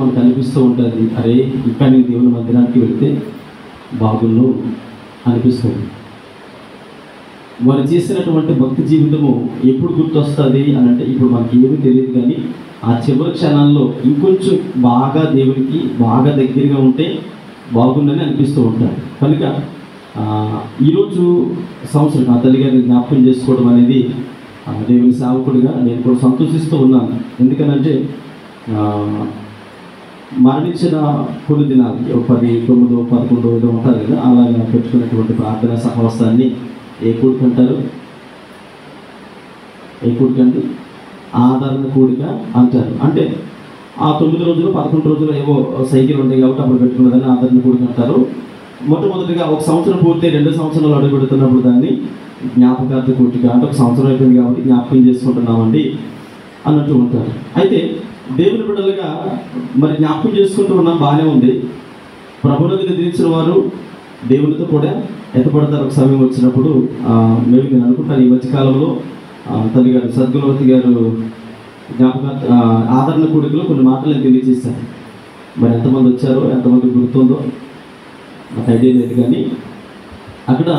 మనకు అనిపిస్తూ ఉంటుంది, అరే ఇంకా నేను దేవుని మందిరానికి వెళితే బాగుండు అనిపిస్తుంది. వారు చేసినటువంటి భక్తి జీవితము ఎప్పుడు గుర్తొస్తుంది అని అంటే, ఇప్పుడు మనకి ఏమీ తెలియదు, కానీ ఆ చివరి క్షణాల్లో ఇంకొంచెం బాగా దేవునికి బాగా దగ్గరగా ఉంటే బాగుందని అనిపిస్తూ ఉంటారు. కనుక ఈరోజు సంవత్సరం నా తల్లిగారిని జ్ఞాపకం చేసుకోవడం అనేది దేవుని సేవకుడిగా నేను కూడా సంతోషిస్తూ ఉన్నాను. ఎందుకనంటే మరణించిన కొన్ని దినాలు 10, 9, 11 ఉంటారు కదా, అలాగా పెట్టుకున్నటువంటి ప్రార్థనా సహవాసాన్ని ఏ కూడిక అంటారు? ఏ కూడిక అండి? ఆదరణ కూడిక అంటారు. అంటే ఆ 9 రోజులు 11 రోజులు ఏవో సైకిల్ ఉంటాయి కాబట్టి అప్పుడు పెట్టుకున్నదాన్ని ఆదరణ కూడిక అంటారు. మొట్టమొదటిగా ఒక సంవత్సరం పూర్తి 2 సంవత్సరాలు అడుగు పెడుతున్నప్పుడు దాన్ని జ్ఞాపకార్థ కూడిక అంటే, ఒక సంవత్సరం అయిపోయింది కాబట్టి జ్ఞాపకం చేసుకుంటున్నామండి అన్నట్టు ఉంటారు. అయితే దేవుని బిడ్డలుగా మరి జ్ఞాపకం చేసుకుంటూ ఉన్నాం, బాగానే ఉంది. ప్రభువుని నిద్రించిన వారు దేవునితో కూడా ఎత్తపడతారు. ఒక సమయం వచ్చినప్పుడు మేము నేను అనుకుంటాను, ఈ మధ్యకాలంలో తల్లిగారు సద్గుణవతి గారు ఆదరణ కూడికలో కొన్ని మాటలు తెలియజేశారు. మరి ఎంతమంది వచ్చారో, ఎంతమంది గుర్తుందో నాకు ఐడియా లేదు, కానీ అక్కడ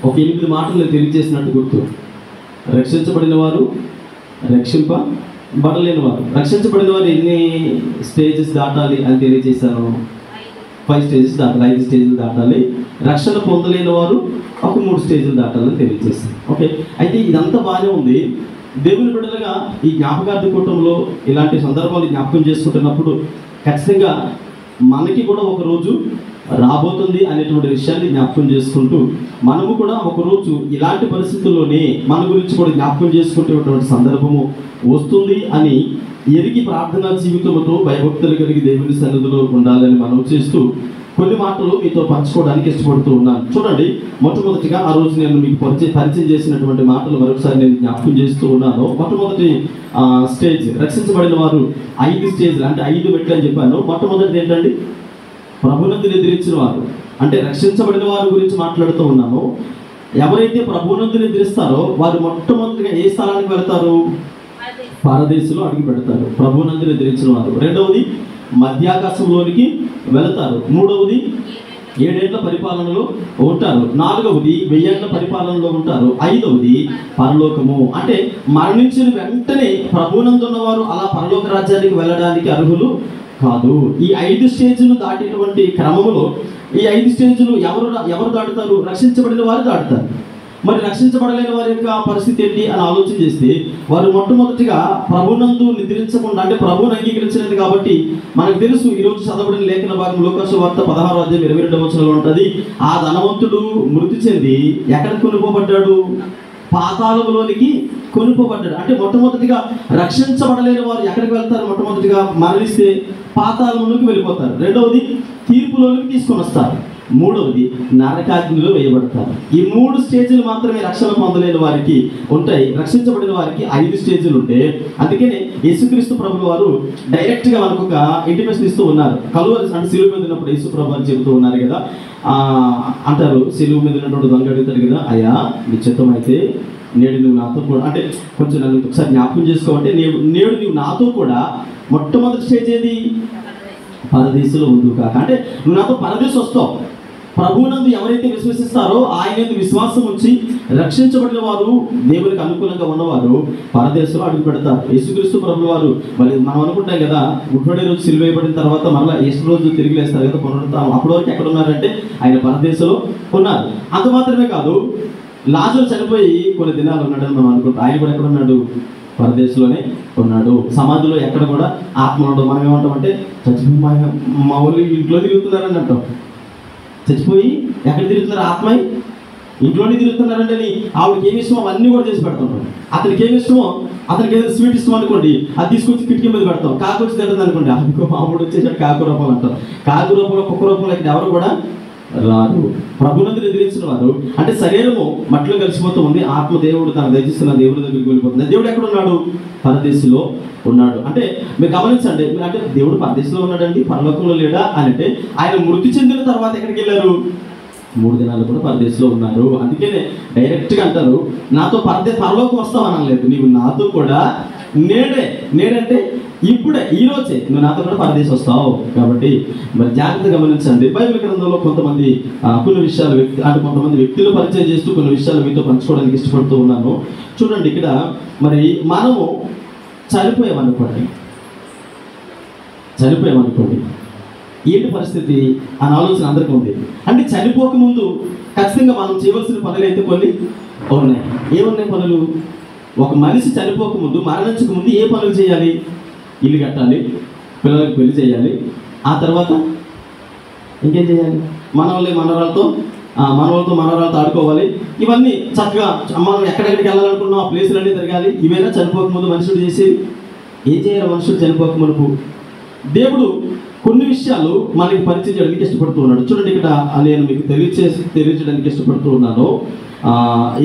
ఒక 8 మాటలు తెలియజేసినట్టు గుర్తు. రక్షించబడిన వారు, రక్షింపబడలేని వారు. రక్షించబడిన వారు ఎన్ని స్టేజెస్ దాటాలి అని తెలియజేశాను? 5 స్టేజెస్ దాటాలి, 5 స్టేజ్లు దాటాలి. రక్షణ పొందలేని వారు ఒక 3 స్టేజ్లు దాటాలని తెలియజేశాను. ఓకే, అయితే ఇదంతా బాగానే ఉంది. దేవుని బిడ్డలుగా ఈ జ్ఞాపకార్థ కూటంలో ఇలాంటి సందర్భాలు జ్ఞాపకం చేసుకుంటున్నప్పుడు ఖచ్చితంగా మనకి కూడా ఒక రోజు రాబోతుంది అనేటువంటి విషయాన్ని జ్ఞాపకం చేసుకుంటూ, మనము కూడా ఒకరోజు ఇలాంటి పరిస్థితుల్లోనే మన గురించి కూడా జ్ఞాపకం చేసుకుంటున్నటువంటి సందర్భము వస్తుంది అని ఎరిగి ప్రార్థనా జీవితంతో భయభక్తులు కలిగి దేవుని సన్నిధిలో ఉండాలని మనం చేస్తూ కొన్ని మాటలు మీతో పంచుకోవడానికి ఇష్టపడుతూ ఉన్నాను. చూడండి, మొట్టమొదటిగా ఆ రోజు నేను మీకు పరిచయం చేసినటువంటి మాటలు మరొకసారి నేను జ్ఞాపకం చేస్తూ ఉన్నాను. మొట్టమొదటి స్టేజ్ రక్షించబడిన వారు 5 స్టేజ్లు అంటే 5 మెట్లు అని చెప్పాను. మొట్టమొదటిది ఏంటండి? ప్రభువునందు నిద్రించిన వారు అంటే రక్షించబడిన వారి గురించి మాట్లాడుతూ ఉన్నాను. ఎవరైతే ప్రభువునందు నిద్రిస్తారో వారు మొట్టమొదటిగా ఏ స్థలానికి వెళతారు? పరదేశంలో అడుగు పెడతారు. ప్రభువునందు నిద్రించిన వారు. రెండవది మధ్యాకాశంలోనికి వెళతారు. మూడవది 7 ఏళ్ల పరిపాలనలో ఉంటారు. 4వది 1000 ఏళ్ల పరిపాలనలో ఉంటారు. 5వది పరలోకము. అంటే మరణించిన వెంటనే ప్రభువునందున్న వారు అలా పరలోక రాజ్యానికి వెళ్ళడానికి అర్హులు కాదు. ఈ 5 స్టేజ్లు దాటేటువంటి క్రమంలో ఈ 5 స్టేజ్లు ఎవరు దాటుతారు? రక్షించబడిన వారు దాటుతారు. మరి రక్షించబడలేని వారి యొక్క పరిస్థితి ఏంటి అని ఆలోచన చేస్తే, వారు మొట్టమొదటిగా ప్రభునందు నిద్రించకుండా, అంటే ప్రభువుని అంగీకరించలేదు కాబట్టి మనకు తెలుసు. ఈరోజు చదవబడిన లేఖన భాగం లోకాసువార్త 16:22 ఉంటుంది. ఆ ధనవంతుడు మృతి చెంది ఎక్కడ కొనుక్కోబడ్డాడు? పాతాళంలోనికి కొనుక్కోబడ్డాడు. అంటే మొట్టమొదటిగా రక్షించబడలేని వారు ఎక్కడికి వెళ్తారు? మొట్టమొదటిగా మరణిస్తే పాతాళంలోకి వెళ్ళిపోతారు. రెండవది తీర్పులోనికి తీసుకొని వస్తారు. మూడవది నరకాగ్నిలో వేయబడతారు. ఈ 3 స్టేజ్లు మాత్రమే రక్షణ పొందలేని వారికి ఉంటాయి. రక్షించబడిన వారికి 5 స్టేజ్లు ఉంటాయి. అందుకనే యేసుక్రీస్తు ప్రభు వారు డైరెక్ట్గా మనకు ఒక ఇంటిమేషన్ ఇస్తూ ఉన్నారు. కలువరి అంటే సిలువ మీద ఉన్నప్పుడు యేసు ప్రభు వారు చెబుతూ ఉన్నారు కదా, అంటారు, సిలువ మీద ఉన్నటువంటి దొంగ అడుగుతాడు కదా, అయ్యా నీ చిత్తం అయితే నేడు నువ్వు నాతో కూడా, అంటే కొంచెం నన్ను ఒకసారి జ్ఞాపకం చేసుకోవంటే, నేడు నువ్వు నాతో కూడా మొట్టమొదటి స్టేజ్ ఏది? పరదేశంలో ఉండు కాక. అంటే నువ్వు నాతో పరదేశం వస్తావు. ప్రభువునందు ఎవరైతే విశ్వసిస్తారో ఆయన విశ్వాసం ఉంచి రక్షించబడిన వారు, దేవునికి అనుకూలంగా ఉన్నవారు పరదేశంలో అడుగు పెడతారు. యేసుక్రీస్తు ప్రభువు వారు మరి మనం అనుకుంటాం కదా, గుడ్ ఫ్రైడే రోజు సిలువ వేయబడిన తర్వాత మరలా ఈస్టర్ రోజు తిరిగి లేస్తారు కదా, పునరుత్థానం. అప్పటి వరకు ఎక్కడ ఉన్నారంటే ఆయన పరదేశంలో ఉన్నారు. అంత మాత్రమే కాదు, లాజరు చనిపోయి కొన్ని దినాలు ఉన్నాడని మనం అనుకుంటాం. ఆయన కూడా ఎక్కడ ఉన్నాడు? పరదేశంలోనే ఉన్నాడు. సమాధిలో ఎక్కడ కూడా ఆత్మ ఉండదు. మనం ఏమంటామంటే, చచ్చిపోయి మా వాళ్ళు ఇంట్లో తిరుగుతున్నారని అంటాం. చచ్చిపోయి ఎక్కడ తిరుగుతున్నారు? ఆత్మ ఇంట్లోనే తిరుగుతున్నారంటే ఆవిడకి ఏమి ఇష్టమో అవన్నీ కూడా చేసి పెడుతుంటాం. అతనికి ఏమి ఇష్టమో, అతనికి ఏదైనా స్వీట్ ఇష్టం అనుకోండి, అది తీసుకొచ్చి కిటికీ మీద పెడతాం. కాకు వచ్చి తింటుంది అనుకోండి, అందుకో ఆవిడ వచ్చేసాడు కాకు రూపంలో అంటాం. కాకు రూపంలో కుక్క రూపంలో ఇక్కడ ఎవరు కూడా రారు. ప్రభునందు నిద్రించిన వారు అంటే శరీరము మట్టిలో కలిసిపోతూ ఉంది, ఆత్మ దేవుడు తను దయచేస్తున్న దేవుడి దగ్గరికి వెళ్ళిపోతుంది. దేవుడు ఎక్కడ ఉన్నాడు? పరదేశంలో ఉన్నాడు. అంటే మీరు గమనించండి, అంటే దేవుడు పరదేశంలో ఉన్నాడండి, పరలోకంలో లేడా అని అంటే, ఆయన మృతి చెందిన తర్వాత ఎక్కడికి వెళ్ళారు? 3 దినాలు కూడా పరదేశంలో ఉన్నారు. అందుకనే డైరెక్ట్గా అంటారు, నాతో పరలోకం వస్తావు అనలేదు, నీవు నాతో కూడా నేడంటే ఇప్పుడే ఈ రోజే నువ్వు నాతో కూడా పరదేశం వస్తావు. కాబట్టి మరి జాగ్రత్తగా గమనించండి. బైబిల్ గ్రంథంలో కొంతమంది కొన్ని విషయాలు కొంతమంది వ్యక్తులు పరిచయం చేస్తూ కొన్ని విషయాలు మీతో పంచుకోవడానికి ఇష్టపడుతూ ఉన్నాను. చూడండి, ఇక్కడ మరి మనము చనిపోయామనుకోండి ఏంటి పరిస్థితి అని ఆలోచన అందరికీ ఉంది. అంటే చనిపోకముందు ఖచ్చితంగా మనం చేయవలసిన పనులు అయితే కొన్ని ఉన్నాయి. ఏమున్నాయి పనులు? ఒక మనిషి చనిపోకముందు, మరణించక ముందు ఏ పనులు చేయాలి? ఇల్లు కట్టాలి, పిల్లలకు పెళ్లి చేయాలి, ఆ తర్వాత ఇంకేం చేయాలి? మనవరాలతో ఆడుకోవాలి. ఇవన్నీ చక్కగా మనం ఎక్కడెక్కడికి వెళ్ళాలనుకున్నాం ఆ ప్లేసులన్నీ తిరగాలి. ఇవైనా చనిపోకముందు మనుషుడు చేసేది. ఏం చేయాలి మనుషుడు చనిపోకమునుపు? దేవుడు కొన్ని విషయాలు మనకి పరిచయం చేయడానికి ఇష్టపడుతూ ఉన్నాడు. చూడండి, ఇక్కడ నేను మీకు తెలియజేయడానికి ఇష్టపడుతూ ఉన్నాను.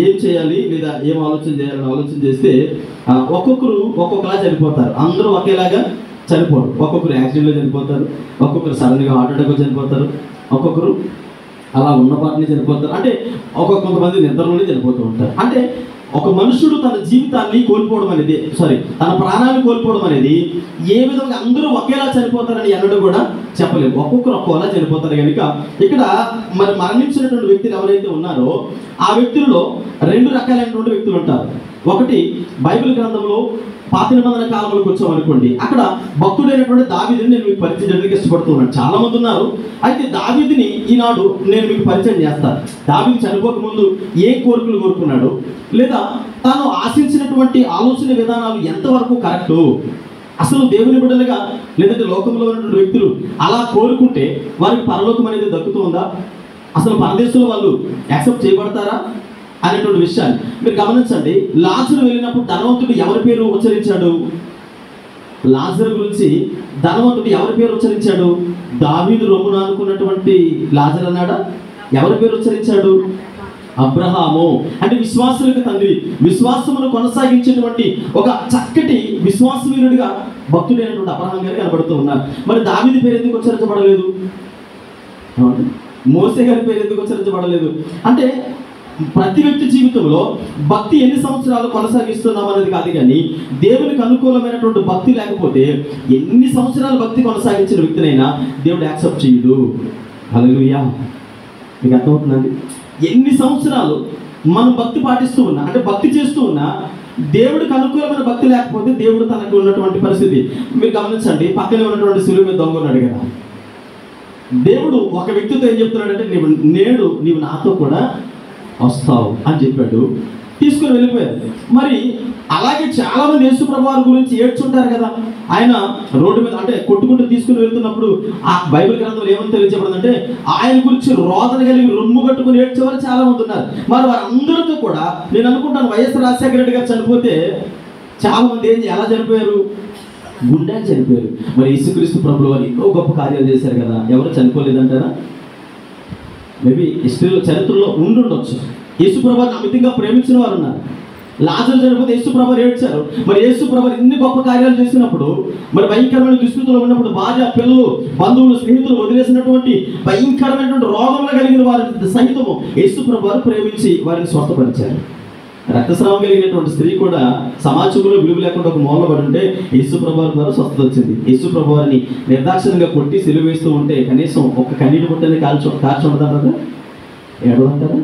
ఏం చేయాలి లేదా ఏం ఆలోచన చేయాలని ఆలోచన చేస్తే ఒక్కొక్కరు ఒక్కొక్కలా చనిపోతారు. అందరూ ఒకేలాగా చనిపోరు. ఒక్కొక్కరు యాక్సిడెంట్లో చనిపోతారు, ఒక్కొక్కరు సడన్గా హార్ట్ అటాక్ చనిపోతారు, ఒక్కొక్కరు అలా ఉన్న పాటని చనిపోతారు. అంటే కొంతమంది నిద్రలోనే చనిపోతూ ఉంటారు. అంటే ఒక మనుషుడు తన జీవితాన్ని కోల్పోవడం అనేది తన ప్రాణాన్ని కోల్పోవడం అనేది ఏ విధంగా అందరూ ఒకేలా చనిపోతారని ఎన్నడూ కూడా చెప్పలేము. ఒక్కొక్కరు ఒక్కోలా చనిపోతారు కనుక ఇక్కడ మరి మరణించినటువంటి వ్యక్తులు ఎవరైతే ఉన్నారో ఆ వ్యక్తుల్లో రెండు రకాలైనటువంటి వ్యక్తులు ఉంటారు. ఒకటి బైబిల్ గ్రంథంలో పాత నిబంధన కాలంలోకి వచ్చామనుకోండి, అక్కడ భక్తుడైనటువంటి దావీదుని నేను మీకు పరిచయం చేయడానికి ఇష్టపడుతూ ఉన్నాను. చాలా మంది ఉన్నారు. అయితే దావీదుని ఈనాడు నేను మీకు పరిచయం చేస్తాను. దావీదు చనిపోకముందు ఏ కోరికలు కోరుకున్నాడు, లేదా తాను ఆశించినటువంటి ఆలోచన విధానాలు ఎంతవరకు కరెక్టు, అసలు దేవుని బిడ్డలుగా లేదంటే లోకంలో ఉన్నటువంటి వ్యక్తులు అలా కోరుకుంటే వారికి పరలోకం అనేది దక్కుతుందా, అసలు పరదేశంలో వాళ్ళు యాక్సెప్ట్ చేయబడతారా అనేటువంటి విషయాన్ని మీరు గమనించండి. లాజరు వెళ్ళినప్పుడు ధనవంతుడు ఎవరి పేరు ఉచ్చరించాడు? లాజరు గురించి ధనవంతుడు ఎవరి పేరు ఉచ్చరించాడు? దావీదు రొమ్మున అనుకున్నటువంటి లాజరు అన్నాడా? ఎవరి పేరు ఉచ్చరించాడు? అబ్రహాము. అంటే విశ్వాసులకు తండ్రి, విశ్వాసమును కొనసాగించేటువంటి ఒక చక్కటి విశ్వాసవీరుడిగా భక్తుడైనటువంటి అబ్రహాం గారు కనబడుతూ ఉన్నారు. మరి దావీదు పేరు ఎందుకు ఉచ్చరించబడలేదు? మోసే గారి పేరు ఎందుకు ఉచ్చరించబడలేదు? అంటే ప్రతి వ్యక్తి జీవితంలో భక్తి ఎన్ని సంవత్సరాలు కొనసాగిస్తున్నాం అనేది కాదు, కానీ దేవునికి అనుకూలమైనటువంటి భక్తి లేకపోతే ఎన్ని సంవత్సరాలు భక్తి కొనసాగించిన వ్యక్తినైనా దేవుడు యాక్సెప్ట్ చేయడు. హల్లెలూయా. మీకు అర్థమవుతుందండి? ఎన్ని సంవత్సరాలు మనం భక్తి పాటిస్తూ ఉన్నా, అంటే భక్తి చేస్తూ ఉన్నా, దేవుడికి అనుకూలమైన భక్తి లేకపోతే దేవుడు తనకు ఉన్నటువంటి పరిస్థితి మీరు గమనించండి. పక్కనే ఉన్నటువంటి సిలువ మీద దొంగ ఉన్నాడు కదా, దేవుడు ఒక వ్యక్తితో ఏం చెప్తున్నాడంటే నీవు నాతో కూడా వస్తావు అని చెప్పాడు. తీసుకుని వెళ్ళిపోయారు. మరి అలాగే చాలా మంది యేసు ప్రభువు వారి గురించి ఏడ్చుంటారు కదా. ఆయన రోడ్డు మీద అంటే కొట్టుకుంటూ తీసుకుని వెళ్తున్నప్పుడు ఆ బైబిల్ గ్రంథంలో ఏమని తెలియజేయబడిందంటే ఆయన గురించి రోదన కలిగి రొమ్ము కట్టుకుని ఏడ్చేవారు చాలా మంది ఉన్నారు. మరి వారందరితో కూడా నేను అనుకుంటాను వైఎస్ రాజశేఖర రెడ్డి గారు చనిపోతే చాలా మంది ఎలా చనిపోయారు? గుండె చనిపోయారు. మరి యేసుక్రీస్తు ప్రభువు వారు ఎన్నో గొప్ప కార్యాలు చేశారు కదా, ఎవరు చనిపోలేదంటారా? మేబీ హిస్టరీలో చరిత్రలో ఉండొచ్చు. యేసు ప్రభువుని అమితంగా ప్రేమించిన వారు ఉన్నారు. లాజరు చనిపోతే యేసు ప్రభువు ఏడ్చారు. మరి యేసు ప్రభువు ఇన్ని గొప్ప కార్యాలు చేసినప్పుడు, మరి భయంకరమైన దుస్థితిలో ఉన్నప్పుడు, భార్య పిల్లలు బంధువులు స్నేహితులు వదిలేసినటువంటి భయంకరమైనటువంటి రోగంలో కలిగిన వారి సహితము యేసు ప్రభువు ప్రేమించి వారిని స్వస్థపరిచారు. రక్తస్రావం కలిగినటువంటి స్త్రీ కూడా సమాజంలో విలువ లేకుండా ఒక మూల పడి ఉంటే యేసు ప్రభువు ద్వారా స్వస్థత వచ్చింది. యేసు ప్రభువుని నిర్దాక్షిణంగా కొట్టి సిలువ వేస్తూ ఉంటే కనీసం ఒక కన్నీటి పుట్టని కాల్చుండదంటారా? ఏడదంటారా?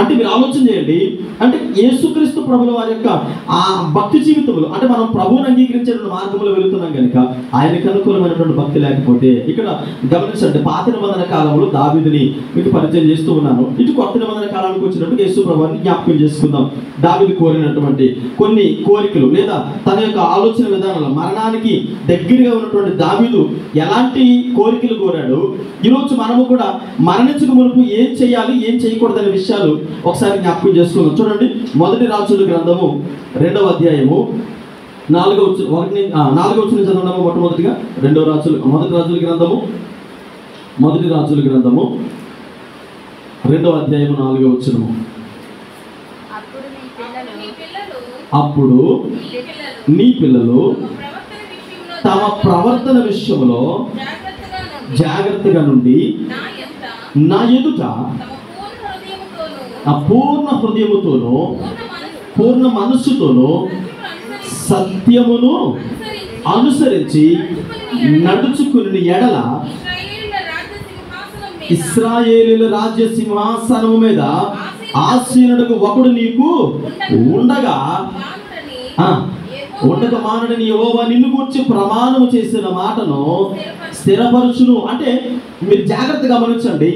అంటే మీరు ఆలోచన చేయండి. అంటే యేసుక్రీస్తు ప్రభువుల వారి యొక్క ఆ భక్తి జీవితంలో, అంటే మనం ప్రభువుని అంగీకరించే మార్గంలో వెళుతున్నాం కనుక ఆయనకు అనుకూలమైనటువంటి భక్తి లేకపోతే, ఇక్కడ గమనించండి, పాత నిబంధన కాలంలో దావీదుని మీకు పరిచయం చేస్తూ ఉన్నాను. ఇటు కొత్త నిబంధన కాలానికి వచ్చినప్పుడు యేసు ప్రభువుని జ్ఞాపకం చేసుకుందాం. దావీదు కోరినటువంటి కొన్ని కోరికలు లేదా తన యొక్క ఆలోచన విధానాలు, మరణానికి దగ్గరగా ఉన్నటువంటి దావీదు ఎలాంటి కోరికలు కోరాడు, ఈరోజు మనము కూడా మరణించక మునుపు ఏం చేయాలి, ఏం చేయకూడదనే విషయాలు ఒకసారి జ్ఞాపకం చేసుకుందాం. చూడండి, మొదటి రాజుల గ్రంథము 2వ అధ్యాయము 4వ వచనం చదవడము. మొట్టమొదటిగా మొదటి రాజుల గ్రంథము 2వ అధ్యాయము 4వ వచనము. అప్పుడు నీ పిల్లలు తమ ప్రవర్తన విషయంలో జాగ్రత్తగా నుండి నా ఎదుట పూర్ణ హృదయముతోనూ పూర్ణ మనస్సుతోనూ సత్యమును అనుసరించి నడుచుకుని ఎడల ఇశ్రాయేలీయుల రాజ్య సింహాసనము మీద ఆసీనుడుకు ఒకడు నీకు ఉండగా మానుడని యెహోవా నిన్ను గూర్చి ప్రమాణము చేసిన మాటను స్థిరపరచును. అంటే మీరు జాగ్రత్తగా గమనించండి,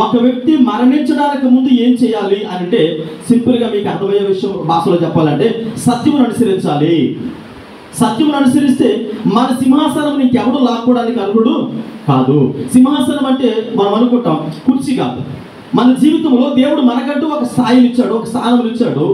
ఒక వ్యక్తి మరణించడానికి ముందు ఏం చేయాలి అని అంటే సింపుల్గా మీకు అర్థమయ్యే విషయం భాషలో చెప్పాలంటే సత్యమును అనుసరించాలి. సత్యమును అనుసరిస్తే మన సింహాసనం నీకెవడు లాక్కోవడానికి అర్హుడు కాదు. సింహాసనం అంటే మనం అనుకుంటాం కుర్చీ కాదు. మన జీవితంలో దేవుడు మనకంటూ ఒక స్థాయిని ఇచ్చాడు, ఒక స్థానం ఇచ్చాడు.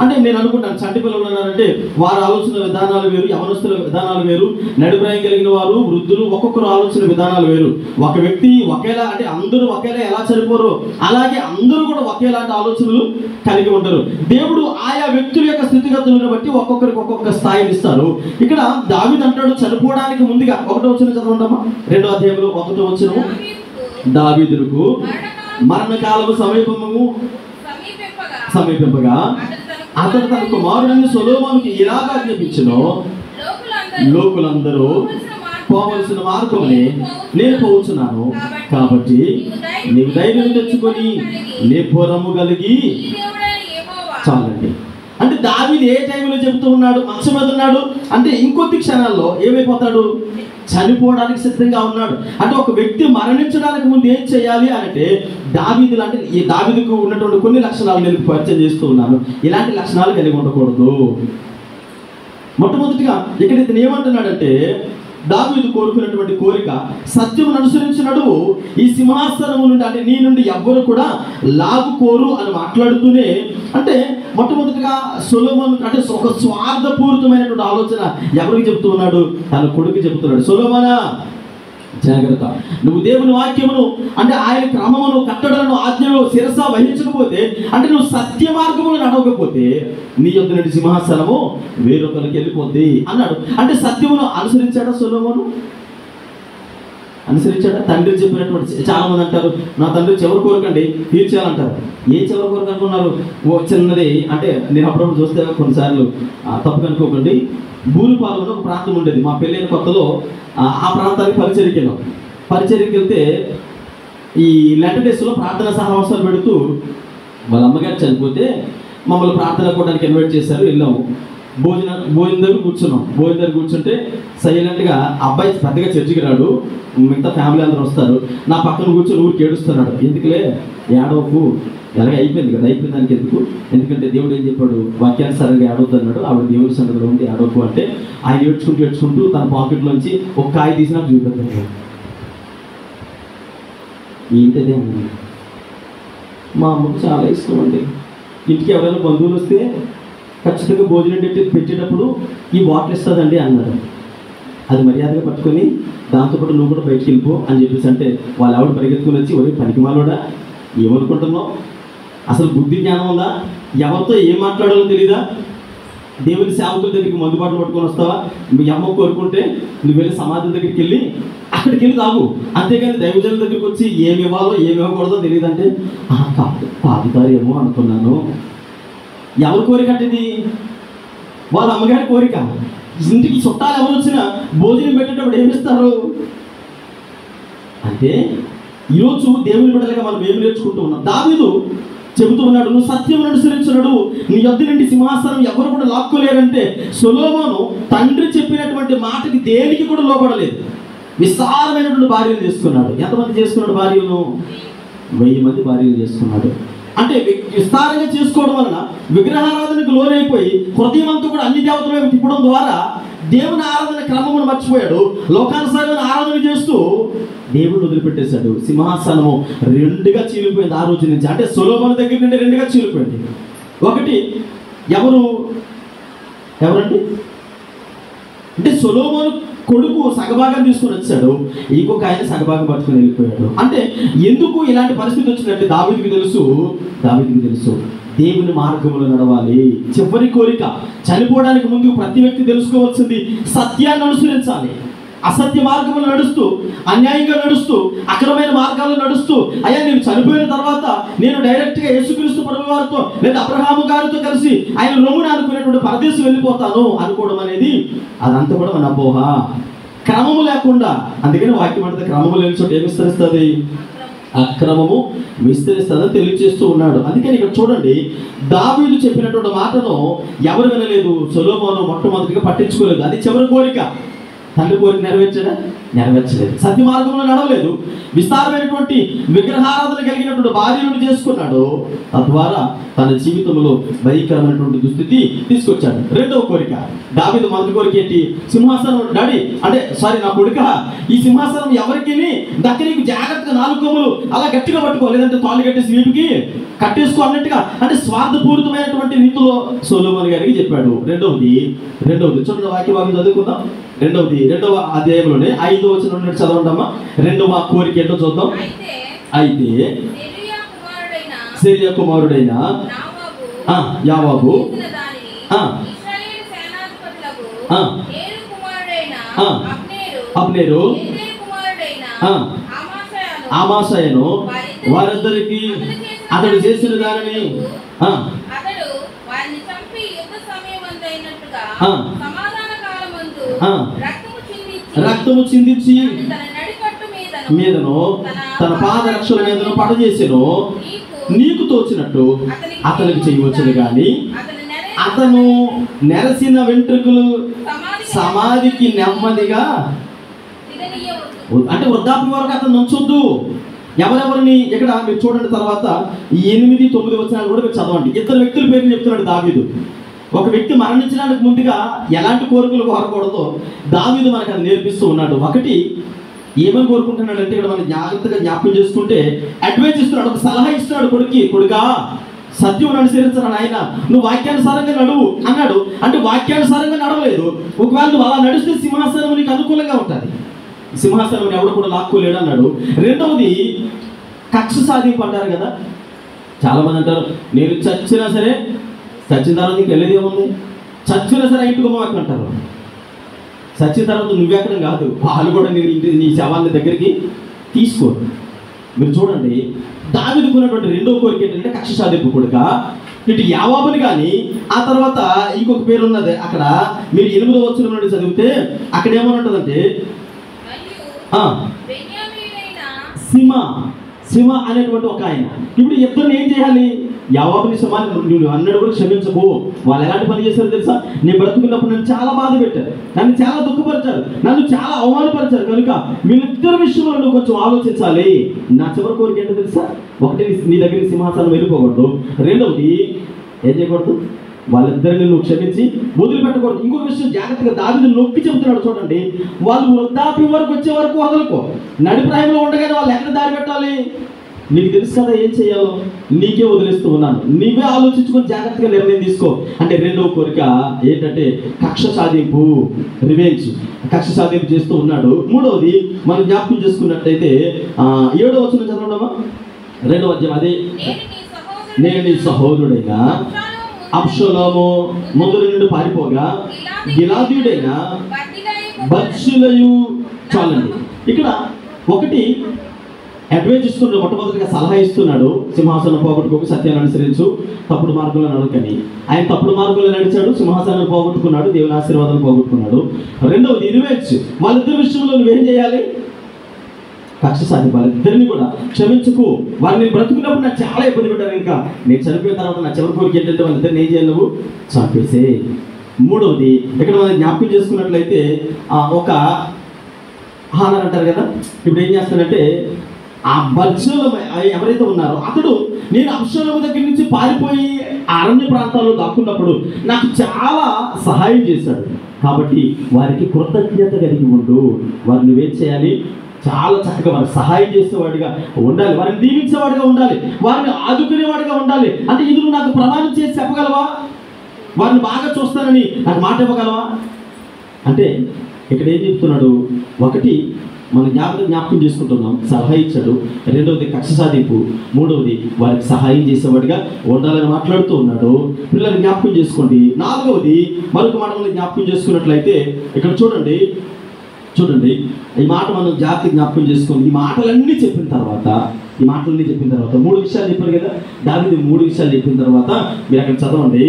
అంటే నేను అనుకుంటాను చంటి పిల్లలు ఉన్నారంటే వారి ఆలోచన విధానాలు వేరు, యవనస్తుల విధానాలు వేరు, నడిప్రాయం కలిగిన వారు, వృద్ధులు, ఒక్కొక్కరు ఆలోచన విధానాలు వేరు. ఒక వ్యక్తి ఒకేలా అంటే అందరూ ఒకేలా ఎలా చనిపోరు అలాగే అందరూ కూడా ఒకేలాంటి ఆలోచనలు కలిగి ఉంటారు. దేవుడు ఆయా వ్యక్తుల యొక్క స్థితిగతులను బట్టి ఒక్కొక్కరికి ఒక్కొక్క స్థాయిని ఇస్తారు. ఇక్కడ దావీదు అంటాడు చనిపోవడానికి ముందుగా 1వ వచనం చదవండమ్మా. 2వ అధ్యాయంలో 1వ వచనం, దావీదుకు మరణకాలము సమీపింపగా అతడు తన కుమారుడిని సొలొమోనుకి ఇలాగ ఆజ్ఞాపించెను, లోకులందరూ పోవలసిన మార్గంలో నేను పోవచ్చున్నాను, కాబట్టి నీవు ధైర్యం తెచ్చుకొని నిబ్బరము కలిగి చాలండి. అంటే దావీదు ఏ టైంలో చెబుతూ ఉన్నాడు? మంచం మీద ఉన్నాడు అంటే ఇంకొద్ది క్షణాల్లో ఏమైపోతాడు? చనిపోవడానికి సిద్ధంగా ఉన్నాడు. అంటే ఒక వ్యక్తి మరణించడానికి ముందు ఏం చేయాలి అంటే దావీదు అంటే ఈ దావీదుకు ఉన్నటువంటి కొన్ని లక్షణాలు నేను పరిచయం చేస్తూ ఉన్నాను. ఇలాంటి లక్షణాలు కలిగి ఉండకూడదు. మొట్టమొదటిగా ఇక్కడ ఇతను ఏమంటున్నాడంటే దావీదు కోరుకున్నటువంటి కోరిక సత్యమును అనుసరించినడు ఈ సింహాసనము నుండి అంటే నీ నుండి ఎవ్వరు కూడా లాగుకోరు అని మాట్లాడుతూనే అంటే మొట్టమొదటిగా సొలొమోను అంటే ఒక స్వార్థపూరితమైనటువంటి ఆలోచన ఎవరికి చెప్తూ ఉన్నాడు? తన కొడుకు చెప్తున్నాడు, సొలొమోనా జాగ్రత్త, నువ్వు దేవుని వాక్యమును అంటే ఆయన క్రమమును కట్టడలను ఆజ్ఞలు శిరస వహించకపోతే అంటే నువ్వు సత్య మార్గములు నడవకపోతే నీ యొద్ద నుండి సింహాసనము వేరొకరికి వెళ్ళిపోద్ది అన్నాడు. అంటే సత్యమును అనుసరించాడా సొలొమోను? అనుసరించాడా? తండ్రి చెప్పినటువంటి చాలా మంది అంటారు నా తండ్రి చివరి కోరికండి తీర్చేయాలంటారు. ఏ చివరి కోరిక అనుకున్నారు? ఓ చిన్నది అంటే నేను అప్పుడప్పుడు చూస్తే కొన్నిసార్లు తప్పు అనుకోకండి, బూరుపాలెంలో ఒక ప్రాంతం ఉండేది. మా పెళ్ళైన కొత్తలో ఆ ప్రాంతానికి పరిచర్యకి వెళ్తే ఈ లెటర్ డేస్లో ప్రార్థన సహవాసాలు పెడుతూ వాళ్ళ అమ్మగారు చనిపోతే మమ్మల్ని ప్రార్థన కూడడానికి ఇన్వైట్ చేశారు. వెళ్ళాము. భోజనం దగ్గర కూర్చున్నాం. భోజనం దగ్గర కూర్చుంటే సైలెంట్గా అబ్బాయి పెద్దగా చర్చికి రాడు, మిగతా ఫ్యామిలీ అందరూ వస్తారు. నా పక్కన కూర్చొని ఊరికి ఏడుస్తున్నాడు. ఎందుకులే ఏడవకు, ఎలాగ అయిపోయింది కదా, అయిపోయింది దానికి ఎందుకు, ఎందుకంటే దేవుడు ఏం చెప్పాడు, వాక్యానుసారంగా ఏడవద్దు అన్నాడు. ఆవిడ దేవుడి సంగతిలో ఉండి ఏడవకు అంటే ఆయన ఏడ్చుకుంటూ తన పాకెట్లోంచి ఒక కాయ తీసి నాకు చూపెట్టాడు. ఏంటదే అన్నాను. మా అమ్మకు చాలా ఇష్టం అండి. ఇంటికి ఎవరైనా బంధువులు వస్తే ఖచ్చితంగా భోజనం పెట్టేటప్పుడు ఈ బాటిల్ ఇస్తుందండి అన్నారు. అది మర్యాదగా పట్టుకొని దాంతోపాటు నువ్వు కూడా బయటికి వెళ్ళిపో అని చెప్పేసి అంటే వాళ్ళు ఆవిడ పరిగెత్తుకుని వచ్చి ఒరే పనికిమాలోడా ఏమనుకుంటున్నావు, అసలు బుద్ధి జ్ఞానం ఉందా, ఎవరితో ఏం మాట్లాడాలో తెలీదా, దేవుని సేవకుల దగ్గరికి మందుబాటు పట్టుకొని వస్తావా, మీ అమ్మ కోరుకుంటే నువ్వు వెళ్ళి సమాధి దగ్గరికి వెళ్ళి అక్కడికి వెళ్ళి తాగు, అంతేగాని దైవజనుల దగ్గరికి వచ్చి ఏమి ఇవ్వాలో ఏమి ఇవ్వకూడదో తెలియదంటే తాగుతారేమో అనుకున్నాను. ఎవరి కోరిక అంటే ఇది? వాళ్ళ అమ్మగారి కోరిక. ఇంటికి చుట్టాలు ఎవరు వచ్చినా భోజనం పెట్టేటప్పుడు ఏమిస్తారు అంటే ఈరోజు దేవుని బిడ్డలుగా మనం ఏమి నేర్చుకుంటూ ఉన్నాం. దావీదు చెబుతూ ఉన్నాడు, నువ్వు సత్యమును అనుసరించున్నాడు, నీ యొద్ద నుండి సింహాసనం ఎవరు కూడా లాక్కోలేరంటే సొలొమోను తండ్రి చెప్పినటువంటి మాటకి దేనికి కూడా లోపడలేదు. విస్తారమైనటువంటి భార్యలు చేసుకున్నాడు. ఎంతమంది చేసుకున్నాడు భార్యను? 1000 మంది భార్యలు చేసుకున్నాడు. అంటే విస్తారంగా చేసుకోవడం వలన విగ్రహారాధనకు లోనైపోయి హృదయం అంతా కూడా అన్ని దేవతల వైపు తిప్పడం ద్వారా దేవుని ఆరాధన క్రమమును మర్చిపోయాడు. లోకానుసారమైన ఆరాధన చేస్తూ దేవుడిని వదిలిపెట్టేశాడు. సింహాసనము 2గా చీలిపోయింది ఆ రోజు నుంచి. అంటే సొలొమోను దగ్గర నుండి 2గా చీలిపోయింది. ఒకటి ఎవరండి అంటే సొలొమోను కొడుకు సగభాగం తీసుకుని వచ్చాడు, ఇంకొక ఆయన సగభాగం పట్టుకుని వెళ్ళిపోయాడు. అంటే ఎందుకు ఇలాంటి పరిస్థితి వచ్చిందంటే దావీదుకి తెలుసు దేవుని మార్గంలో నడవాలి. చివరి కోరిక చనిపోవడానికి ముందు ప్రతి వ్యక్తి తెలుసుకోవాల్సింది సత్యాన్ని అనుసరించాలి. అసత్య మార్గంలో నడుస్తూ, అన్యాయంగా నడుస్తూ, అక్రమైన మార్గాల్లో నడుస్తూ, అయ్యా నేను చనిపోయిన తర్వాత నేను డైరెక్ట్గా యేసుక్రీస్తు ప్రభు వారితో లేదా అబ్రహాము గారితో కలిసి ఆయన రొమ్మున అనుకునేటువంటి పరదేశం వెళ్ళిపోతాను అనుకోవడం అనేది అదంతా కూడా మన అపోహ, క్రమము లేకుండా. అందుకని వాక్యం అంటే క్రమము లేని చోట ఏమి విస్తరిస్తుంది? అక్రమము విస్తరిస్తుందని తెలియజేస్తూ ఉన్నాడు. అందుకని ఇక్కడ చూడండి, దావీదు చెప్పినటువంటి మాటను ఎవరు వినలేదు. సొలొమోను మొట్టమొదటిగా పట్టించుకోలేదు. అది చివరి కోరిక. తండ్రి కోరిక నెరవేర్చడా? నెరవేర్చలేదు. సత్య మార్గంలో నడవలేదు. విస్తారమైనటువంటి విగ్రహారాధన కలిగినటువంటి భార్యను చేసుకున్నాడు. తద్వారా తన జీవితంలో భయంకరమైనటువంటి దుస్థితి తీసుకొచ్చాడు. రెండవ కోరిక, దావీదు మొదటి కోరిక ఏంటి? సింహాసనం నా కొడుక, ఈ సింహాసనం ఎవరికి దక్కనికి జాగ్రత్తగా 4 కొమ్ములు అలా గట్టిగా పట్టుకో, లేదంటే తాళ్ళు కట్టేసి వీపుకి కట్టేసుకో అన్నట్టుగా, అంటే స్వార్థపూరితమైనటువంటి రీతిలో సొలొమోను గారికి చెప్పాడు. రెండవది చూడండి, వాక్యం చదువుకుందాం. రెండవ అధ్యాయంలోనే 5వ వచనం నుండి చదవండమ్మా. రెండవ కోరిక ఏంటో చూద్దాం. అయితే సెరూయా కుమారుడైన యావాబు అబ్నేరు అమాసాయను వారిద్దరికి అతడు చేసిన దానిని రక్తము చిందించి మీదను తన పాదరక్షల మీదను పడజేసెను. నీకు తోచినట్టు అతనికి చేయవచ్చును కానీ అతను నెరసిన వెంట్రుకలు సమాధికి నెమ్మదిగా, అంటే వృద్ధాప్య వరకు అతను ఉంచొద్దు. ఎవరెవరిని ఇక్కడ మీరు చూడండి. తర్వాత 8, 9 వచనాలు కూడా మీరు చదవండి. 2 వ్యక్తుల పేర్లు చెప్తున్నాడు దావీదు. ఒక వ్యక్తి మరణించడానికి ముందుగా ఎలాంటి కోరికలు కోరకూడదో దావీదు మనకు అది నేర్పిస్తూ ఉన్నాడు. ఒకటి ఏమని కోరుకుంటున్నాడు అంటే, ఇక్కడ మనం జాగ్రత్తగా జ్ఞాపకం చేసుకుంటే అడ్వైజ్ ఇస్తున్నాడు, ఒక సలహా ఇస్తున్నాడు. కొడుకా సత్యం అనుసరించను ఆయన, నువ్వు వాక్యానుసారంగా నడువు అన్నాడు. అంటే వాక్యానుసారంగా నడవలేదు. ఒకవేళ నువ్వు అలా నడిస్తే సింహాసనం నీకు అనుకూలంగా ఉంటుంది. సింహాసనం ఎవడు కూడా లాక్కోలేడు అన్నాడు. రెండవది కక్ష సాధింపు అంటారు కదా. చాలామంది అంటారు, నేను చచ్చినా సరే, చచ్చిన తర్వాత నీకు వెళ్ళేది ఏముంది, చచ్చినా సరే ఇంటికి మాకు అంటారు. చచ్చిన తర్వాత నువ్వెక్కడం కాదు, వాళ్ళు కూడా నీ శవాన్ని దగ్గరికి తీసుకోరు. మీరు చూడండి, దావీదుకున్నటువంటి రెండో కోరిక ఏంటంటే కక్ష సాధింపు కొడుక. ఇటు యావాబుని కానీ, ఆ తర్వాత ఇంకొక పేరు ఉన్నది అక్కడ. మీరు 8వ వచనం నుండి చదివితే అక్కడ ఏమనుంటుందంటే సిమ అనేటువంటి ఒక ఆయన. ఇప్పుడు ఇద్దరిని ఏం చేయాలి? యావాబుని నువ్వు అన్నడు కూడా క్షమించకు. వాళ్ళు ఎలాంటి పని చేశారో తెలుసా? నేను బ్రతుకున్నప్పుడు నన్ను చాలా బాధ పెట్టారు, నన్ను చాలా దుఃఖపరిచారు, నన్ను చాలా అవమానపరిచారు. కనుక వీళ్ళిద్దరి విషయంలో నువ్వు కొంచెం ఆలోచించాలి. నా చివరి కోరిక ఏంటో తెలుసా? ఒకటి, నీ దగ్గరికి సింహాసనం వెళ్ళిపోకూడదు. రెండవది ఏం చేయకూడదు? వాళ్ళిద్దరిని నువ్వు క్షమించి వదిలిపెట్టకూడదు. ఇంకొక విషయం జాగ్రత్తగా దావీదు నొక్కి చెబుతున్నాడు చూడండి. వాళ్ళు వృద్ధాప్యం వరకు వచ్చే వరకు వదలుకో. నడిప్రాయంలో ఉండగానే వాళ్ళు ఎక్కడ దారి పెట్టాలి? నీకు తెలుసు కదా ఏం చేయాలో. నీకే వదిలేస్తూ ఉన్నాను, నీవే ఆలోచించుకొని జాగ్రత్తగా నిర్ణయం తీసుకో. అంటే రెండవ కోరిక ఏంటంటే కక్ష సాధింపు, రివెంజ్, కక్ష సాధింపు చేస్తూ ఉన్నాడు. మూడవది మనం జ్ఞాపకం చేసుకున్నట్లయితే 7వ వచనం చదవడమా? 2వ అధ్యాయం అదే. నేను నీ సహోదరుడైన అబ్షలోము ముందు నుండి పారిపోగా గిలాదీయుడైన బర్జిల్లయి. చాలండి, ఇక్కడ ఒకటి అడ్వైజ్ ఇస్తున్నాడు. మొట్టమొదటిగా సలహా ఇస్తున్నాడు, సింహాసనం పోగొట్టుకోకు, సత్యాన్ని అనుసరించు, తప్పుడు మార్గంలో నడకని. ఆయన తప్పుడు మార్గంలో నడిచాడు, సింహాసనాన్ని పోగొట్టుకున్నాడు, దేవుని ఆశీర్వాదం పోగొట్టుకున్నాడు. రెండవది రివెంజ్. వాళ్ళిద్దరి విషయంలో నువ్వేం చేయాలి? కక్ష సాధింపు. వాళ్ళిద్దరిని కూడా క్షమించుకు. వారిని బ్రతుకున్నప్పుడు నాకు చాలా ఇబ్బంది పెట్టారు, ఇంకా నేను చనిపోయిన తర్వాత నా చివరి కోరిక ఏంటంటే వాళ్ళిద్దరిని ఏం చేయాలి? నువ్వు చంపేసే. మూడవది ఇక్కడ మనం జ్ఞాపకం చేసుకున్నట్లయితే ఒక హానర్ అంటారు కదా. ఇప్పుడు ఏం చేస్తానంటే ఆ బర్జిల్లయి ఎవరైతే ఉన్నారో అతడు, నేను అబ్షలోము దగ్గర నుంచి పారిపోయి అరణ్య ప్రాంతాల్లో దాక్కున్నప్పుడు నాకు చాలా సహాయం చేశాడు. కాబట్టి వారికి కృతజ్ఞత కలిగి ఉండు. వారిని నువ్వేం చేయాలి? చాలా చక్కగా వారికి సహాయం చేసేవాడిగా ఉండాలి, వారిని దీవించేవాడిగా ఉండాలి, వారిని ఆదుకునేవాడిగా ఉండాలి. అంటే ఇది నువ్వు నాకు ప్రమాణం చేసి చెప్పగలవా? వారిని బాగా చూస్తానని నాకు మాట ఇవ్వగలవా? అంటే ఇక్కడ ఏం చెప్తున్నాడు? ఒకటి మనం జ్ఞాపకం చేసుకుంటున్నాం, సలహా ఇచ్చాడు. రెండవది కక్ష సాధింపు. మూడవది వారికి సహాయం చేసేవాడిగా ఉండాలని మాట్లాడుతూ ఉన్నాడు. పిల్లలు జ్ఞాపకం చేసుకోండి. నాలుగవది మరొక మాట జ్ఞాపకం చేసుకున్నట్లయితే ఇక్కడ చూడండి, చూడండి, ఈ మాట మనం జాగ్రత్త జ్ఞాపకం చేసుకోండి. ఈ మాటలన్నీ చెప్పిన తర్వాత 3 విషయాలు చెప్పారు కదా. దావీదు 3 విషయాలు చెప్పిన తర్వాత మీరు అక్కడ చదవండి.